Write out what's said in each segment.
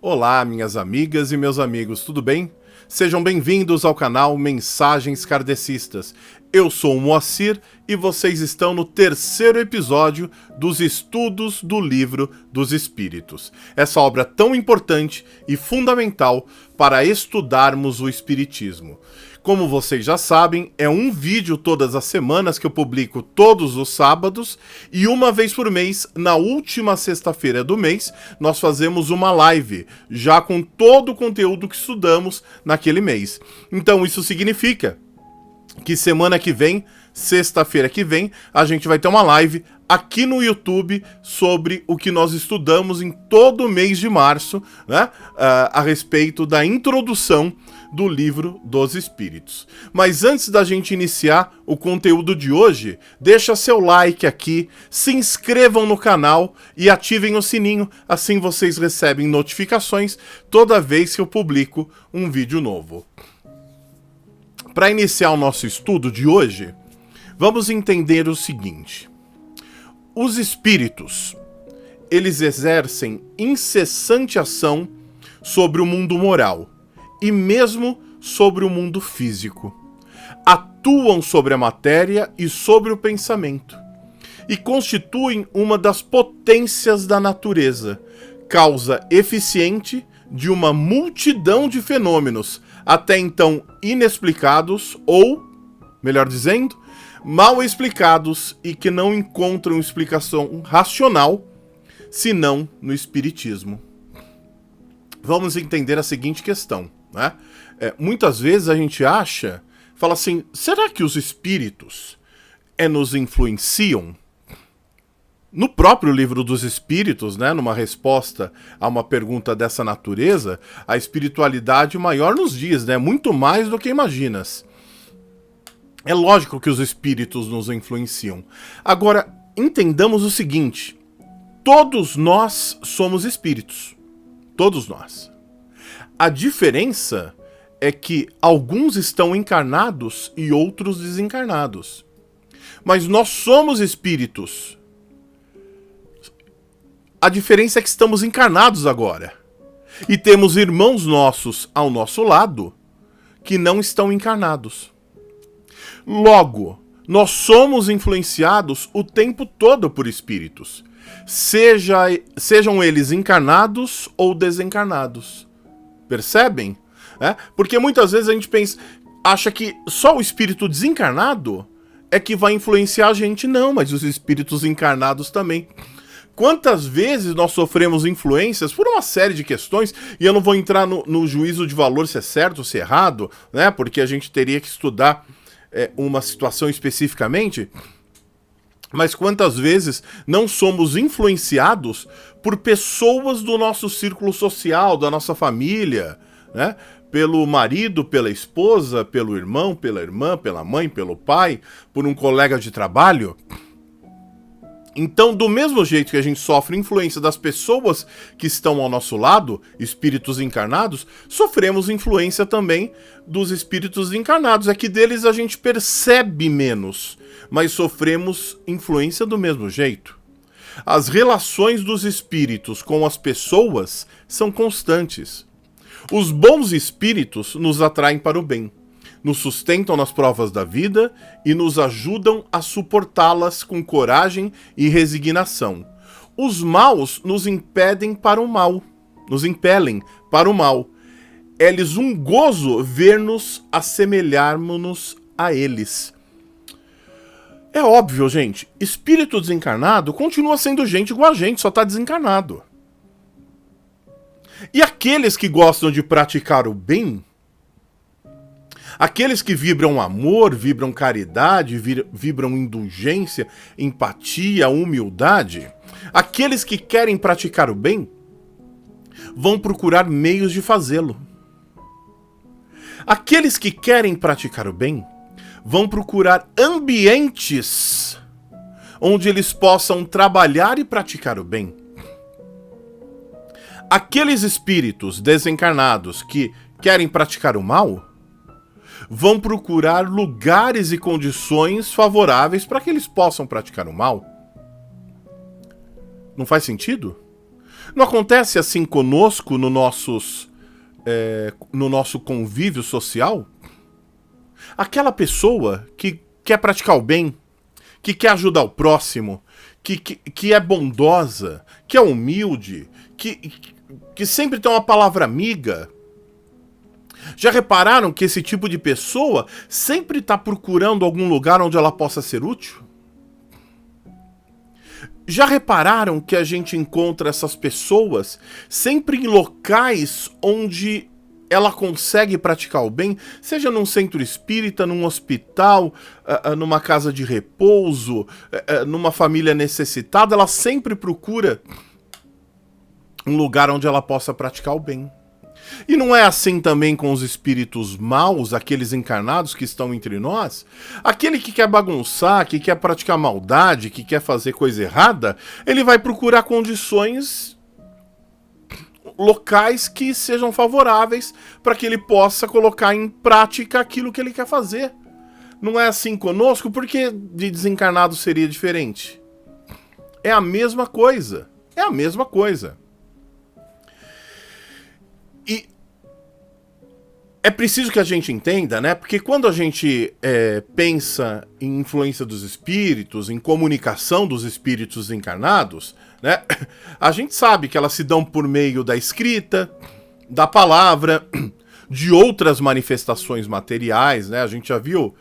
Olá, minhas amigas e meus amigos, tudo bem? Sejam bem-vindos ao canal Mensagens Kardecistas. Eu sou o Moacir e vocês estão no terceiro episódio dos estudos do Livro dos Espíritos. Essa obra tão importante e fundamental para estudarmos o Espiritismo. Como vocês já sabem, é um vídeo todas as semanas que eu publico todos os sábados e uma vez por mês, na última sexta-feira do mês, nós fazemos uma live, já com todo o conteúdo que estudamos naquele mês. Então isso significa que semana que vem, sexta-feira que vem, a gente vai ter uma live aqui no YouTube sobre o que nós estudamos em todo o mês de março, né, a respeito da introdução do Livro dos Espíritos. Mas antes da gente iniciar o conteúdo de hoje, deixa seu like aqui, se inscrevam no canal e ativem o sininho, assim vocês recebem notificações toda vez que eu publico um vídeo novo. Para iniciar o nosso estudo de hoje, vamos entender o seguinte: os espíritos, eles exercem incessante ação sobre o mundo moral e mesmo sobre o mundo físico. Atuam sobre a matéria e sobre o pensamento e constituem uma das potências da natureza, causa eficiente de uma multidão de fenômenos até então inexplicados ou, melhor dizendo, mal explicados e que não encontram explicação racional senão no Espiritismo. Vamos entender a seguinte questão, né? Muitas vezes a gente fala assim, será que os espíritos nos influenciam? No próprio Livro dos Espíritos, né, numa resposta a uma pergunta dessa natureza, a espiritualidade maior nos diz, né, muito mais do que imaginas. É lógico que os espíritos nos influenciam. Agora, entendamos o seguinte: todos nós somos espíritos. Todos nós. A diferença é que alguns estão encarnados e outros desencarnados. Mas nós somos espíritos. A diferença é que estamos encarnados agora. E temos irmãos nossos ao nosso lado que não estão encarnados. Logo, nós somos influenciados o tempo todo por espíritos, sejam eles encarnados ou desencarnados. Percebem? Porque muitas vezes a gente acha que só o espírito desencarnado é que vai influenciar a gente. Não, mas os espíritos encarnados também. Quantas vezes nós sofremos influências por uma série de questões, e eu não vou entrar no juízo de valor se é certo ou se é errado, né? Porque a gente teria que estudar uma situação especificamente, mas quantas vezes não somos influenciados por pessoas do nosso círculo social, da nossa família, né? Pelo marido, pela esposa, pelo irmão, pela irmã, pela mãe, pelo pai, por um colega de trabalho. Então, do mesmo jeito que a gente sofre influência das pessoas que estão ao nosso lado, espíritos encarnados, sofremos influência também dos espíritos encarnados. É que deles a gente percebe menos, mas sofremos influência do mesmo jeito. As relações dos espíritos com as pessoas são constantes. Os bons espíritos nos atraem para o bem, nos sustentam nas provas da vida e nos ajudam a suportá-las com coragem e resignação. Os maus nos impelem para o mal. É-lhes um gozo ver-nos assemelharmos-nos a eles. É óbvio, gente, espírito desencarnado continua sendo gente igual a gente, só está desencarnado. E aqueles que gostam de praticar o bem, aqueles que vibram amor, vibram caridade, vibram indulgência, empatia, humildade, aqueles que querem praticar o bem, vão procurar meios de fazê-lo. Aqueles que querem praticar o bem, vão procurar ambientes onde eles possam trabalhar e praticar o bem. Aqueles espíritos desencarnados que querem praticar o mal, vão procurar lugares e condições favoráveis para que eles possam praticar o mal. Não faz sentido? Não acontece assim conosco no nosso convívio social? Aquela pessoa que quer praticar o bem, que quer ajudar o próximo, que é bondosa, que é humilde, que sempre tem uma palavra amiga. Já repararam que esse tipo de pessoa sempre está procurando algum lugar onde ela possa ser útil? Já repararam que a gente encontra essas pessoas sempre em locais onde ela consegue praticar o bem, seja num centro espírita, num hospital, numa casa de repouso, numa família necessitada, ela sempre procura um lugar onde ela possa praticar o bem. E não é assim também com os espíritos maus, aqueles encarnados que estão entre nós? Aquele que quer bagunçar, que quer praticar maldade, que quer fazer coisa errada, ele vai procurar condições locais que sejam favoráveis para que ele possa colocar em prática aquilo que ele quer fazer. Não é assim conosco? Por que de desencarnado seria diferente? É a mesma coisa. E é preciso que a gente entenda, né? Porque quando a gente pensa em influência dos espíritos, em comunicação dos espíritos encarnados, né? A gente sabe que elas se dão por meio da escrita, da palavra, de outras manifestações materiais, né? A gente já viu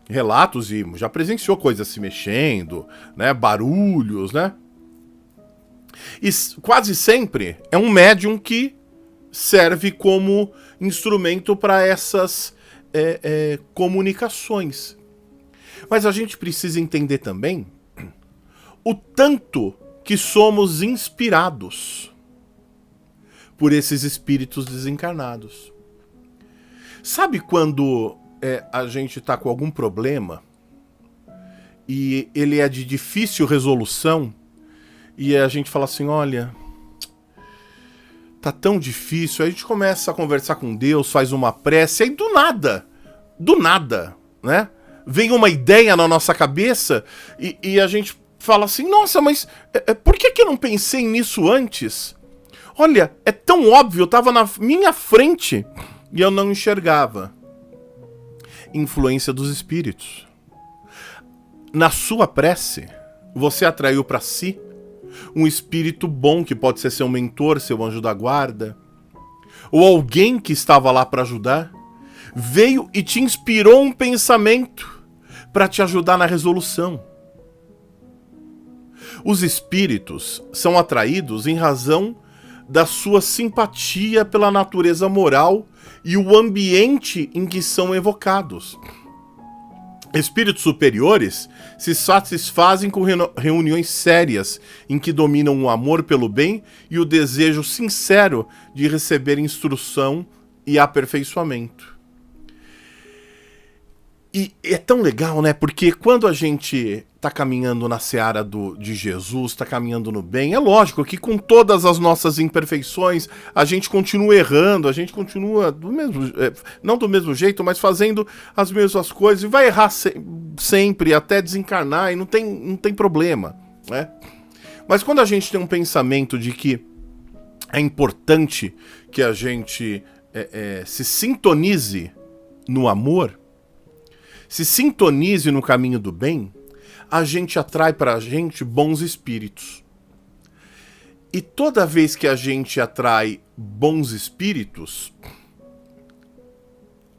relatos e já presenciou coisas se mexendo, né? Barulhos, né? E quase sempre é um médium que serve como instrumento para essas comunicações. Mas a gente precisa entender também o tanto que somos inspirados por esses espíritos desencarnados. Sabe quando a gente está com algum problema e ele é de difícil resolução e a gente fala assim, olha, tá tão difícil, aí a gente começa a conversar com Deus, faz uma prece, aí do nada, né? Vem uma ideia na nossa cabeça e a gente fala assim, nossa, mas por que eu não pensei nisso antes? Olha, é tão óbvio, tava na minha frente e eu não enxergava. Influência dos espíritos. Na sua prece, você atraiu para si um espírito bom, que pode ser seu mentor, seu anjo da guarda, ou alguém que estava lá para ajudar, veio e te inspirou um pensamento para te ajudar na resolução. Os espíritos são atraídos em razão da sua simpatia pela natureza moral e o ambiente em que são evocados. Espíritos superiores se satisfazem com reuniões sérias, em que dominam o amor pelo bem e o desejo sincero de receber instrução e aperfeiçoamento. E é tão legal, né? Porque quando a gente tá caminhando na seara de Jesus, tá caminhando no bem, é lógico que com todas as nossas imperfeições, a gente continua errando, a gente continua não do mesmo jeito, mas fazendo as mesmas coisas, e vai errar sempre, até desencarnar, e não tem problema, né? Mas quando a gente tem um pensamento de que é importante que a gente se sintonize no amor, se sintonize no caminho do bem, a gente atrai para a gente bons espíritos. E toda vez que a gente atrai bons espíritos,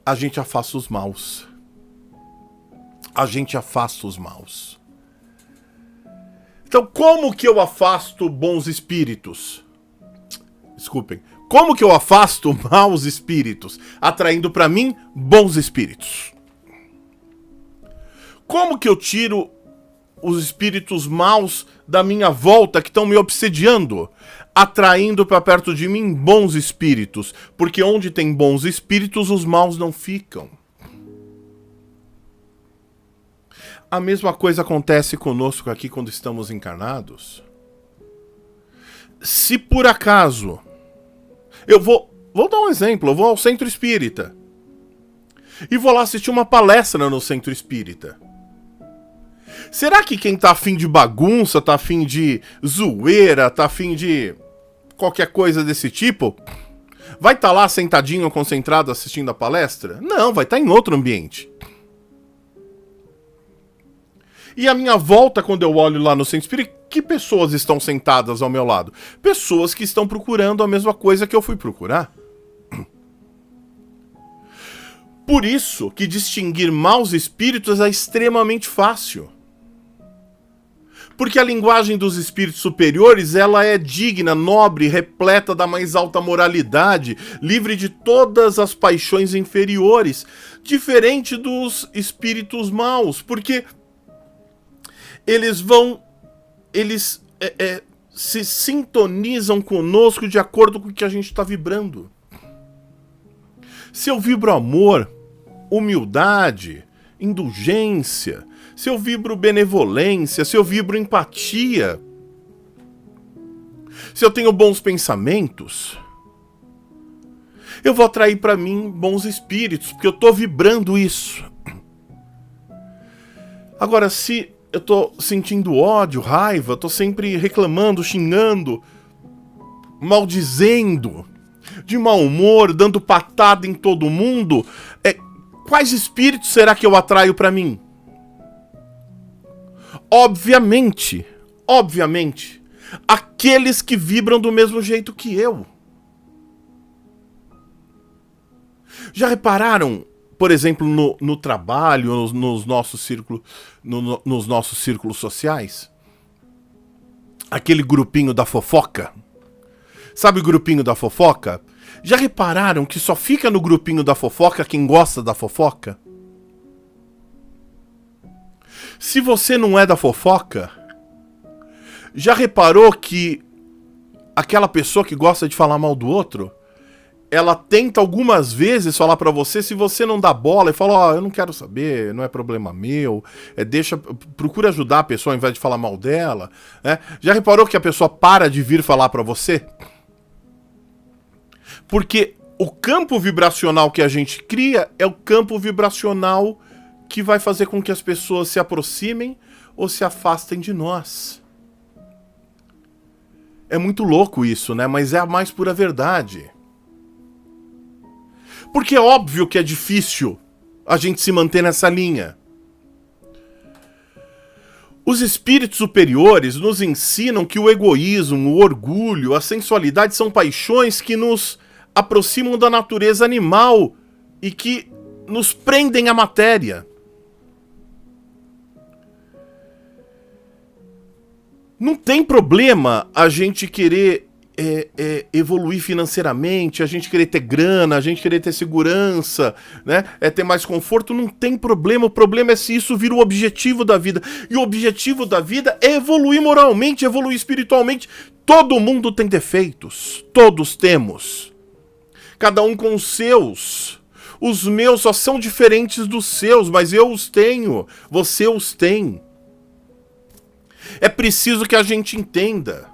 a gente afasta os maus. A gente afasta os maus. Então, como que eu afasto bons espíritos? Desculpem. Como que eu afasto maus espíritos? Atraindo para mim bons espíritos. Como que eu tiro os espíritos maus da minha volta que estão me obsediando? Atraindo para perto de mim bons espíritos. Porque onde tem bons espíritos, os maus não ficam. A mesma coisa acontece conosco aqui quando estamos encarnados. Se por acaso... Eu vou dar um exemplo. Eu vou ao centro espírita. E vou lá assistir uma palestra no centro espírita. Será que quem tá afim de bagunça, tá afim de zoeira, tá afim de qualquer coisa desse tipo, vai estar lá sentadinho, concentrado, assistindo a palestra? Não, vai estar em outro ambiente. E a minha volta, quando eu olho lá no centro espírita, que pessoas estão sentadas ao meu lado? Pessoas que estão procurando a mesma coisa que eu fui procurar. Por isso que distinguir maus espíritos é extremamente fácil. Porque a linguagem dos espíritos superiores, ela é digna, nobre, repleta da mais alta moralidade, livre de todas as paixões inferiores, diferente dos espíritos maus, porque eles se sintonizam conosco de acordo com o que a gente está vibrando. Se eu vibro amor, humildade, indulgência, se eu vibro benevolência, se eu vibro empatia, se eu tenho bons pensamentos, eu vou atrair para mim bons espíritos, porque eu estou vibrando isso. Agora, se eu estou sentindo ódio, raiva, estou sempre reclamando, xingando, maldizendo, de mau humor, dando patada em todo mundo, quais espíritos será que eu atraio para mim? Obviamente, aqueles que vibram do mesmo jeito que eu. Já repararam, por exemplo, no trabalho, nos nossos círculos sociais? Aquele grupinho da fofoca? Sabe o grupinho da fofoca? Já repararam que só fica no grupinho da fofoca quem gosta da fofoca? Se você não é da fofoca, já reparou que aquela pessoa que gosta de falar mal do outro, ela tenta algumas vezes falar pra você, se você não dá bola e fala, eu não quero saber, não é problema meu, procura ajudar a pessoa ao invés de falar mal dela, né? Já reparou que a pessoa para de vir falar pra você? Porque o campo vibracional que a gente cria é o campo vibracional que vai fazer com que as pessoas se aproximem ou se afastem de nós. É muito louco isso, né? Mas é a mais pura verdade. Porque é óbvio que é difícil a gente se manter nessa linha. Os espíritos superiores nos ensinam que o egoísmo, o orgulho, a sensualidade são paixões que nos aproximam da natureza animal e que nos prendem à matéria. Não tem problema a gente querer evoluir financeiramente, a gente querer ter grana, a gente querer ter segurança, né? Ter mais conforto, não tem problema. O problema é se isso vira o objetivo da vida. E o objetivo da vida é evoluir moralmente, evoluir espiritualmente. Todo mundo tem defeitos, todos temos. Cada um com os seus. Os meus só são diferentes dos seus, mas eu os tenho, você os tem. É preciso que a gente entenda,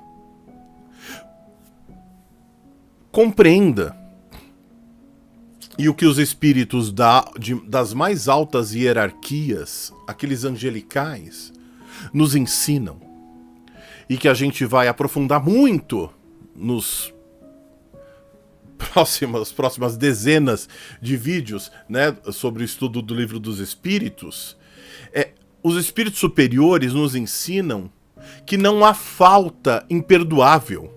compreenda. E o que os espíritos das mais altas hierarquias, aqueles angelicais, nos ensinam. E que a gente vai aprofundar muito nos próximas dezenas de vídeos, né, sobre o estudo do Livro dos Espíritos. Os espíritos superiores nos ensinam que não há falta imperdoável.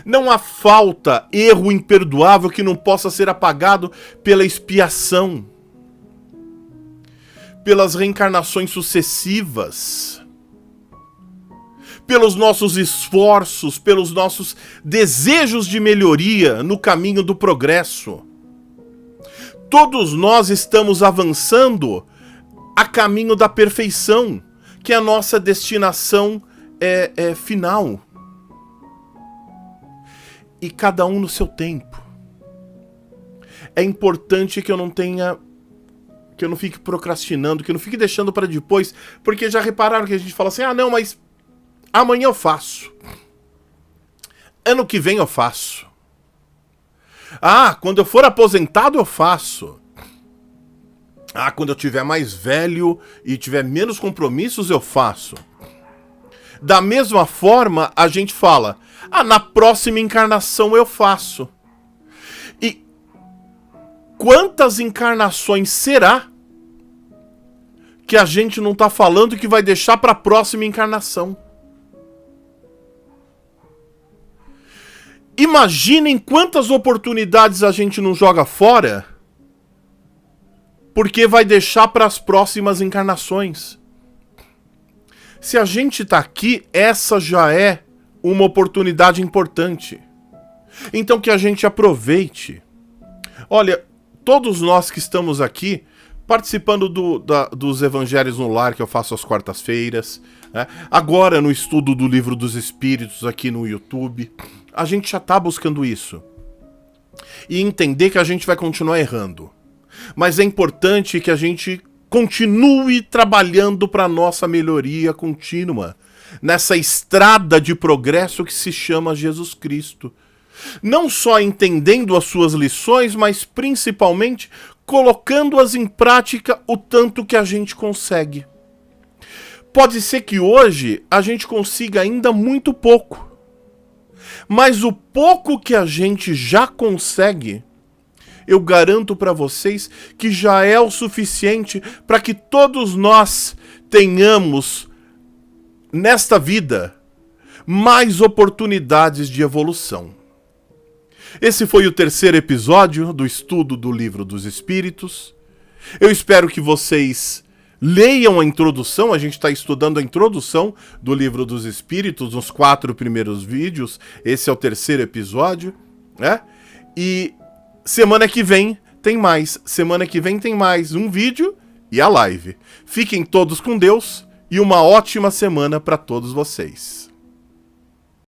Não há falta, erro imperdoável que não possa ser apagado pela expiação, pelas reencarnações sucessivas, pelos nossos esforços, pelos nossos desejos de melhoria no caminho do progresso. Todos nós estamos avançando a caminho da perfeição, que é a nossa destinação final. E cada um no seu tempo. É importante que eu não fique procrastinando, que eu não fique deixando para depois, porque já repararam que a gente fala assim, não, mas amanhã eu faço. Ano que vem eu faço. Quando eu for aposentado eu faço. Quando eu tiver mais velho e tiver menos compromissos, eu faço. Da mesma forma, a gente fala, Ah, na próxima encarnação eu faço. E quantas encarnações será que a gente não tá falando que vai deixar para a próxima encarnação? Imaginem quantas oportunidades a gente não joga fora porque vai deixar para as próximas encarnações. Se a gente tá aqui, essa já é uma oportunidade importante. Então que a gente aproveite. Olha, todos nós que estamos aqui participando dos Evangelhos no Lar, que eu faço às quartas-feiras, né? Agora no estudo do Livro dos Espíritos aqui no YouTube, a gente já tá buscando isso. E entender que a gente vai continuar errando. Mas é importante que a gente continue trabalhando para nossa melhoria contínua, nessa estrada de progresso que se chama Jesus Cristo. Não só entendendo as suas lições, mas principalmente colocando-as em prática o tanto que a gente consegue. Pode ser que hoje a gente consiga ainda muito pouco, mas o pouco que a gente já consegue, eu garanto para vocês que já é o suficiente para que todos nós tenhamos, nesta vida, mais oportunidades de evolução. Esse foi o terceiro episódio do estudo do Livro dos Espíritos. Eu espero que vocês leiam a introdução. A gente está estudando a introdução do Livro dos Espíritos, nos 4 primeiros vídeos. Esse é o terceiro episódio, né? E semana que vem tem mais. Semana que vem tem mais um vídeo e a live. Fiquem todos com Deus e uma ótima semana para todos vocês.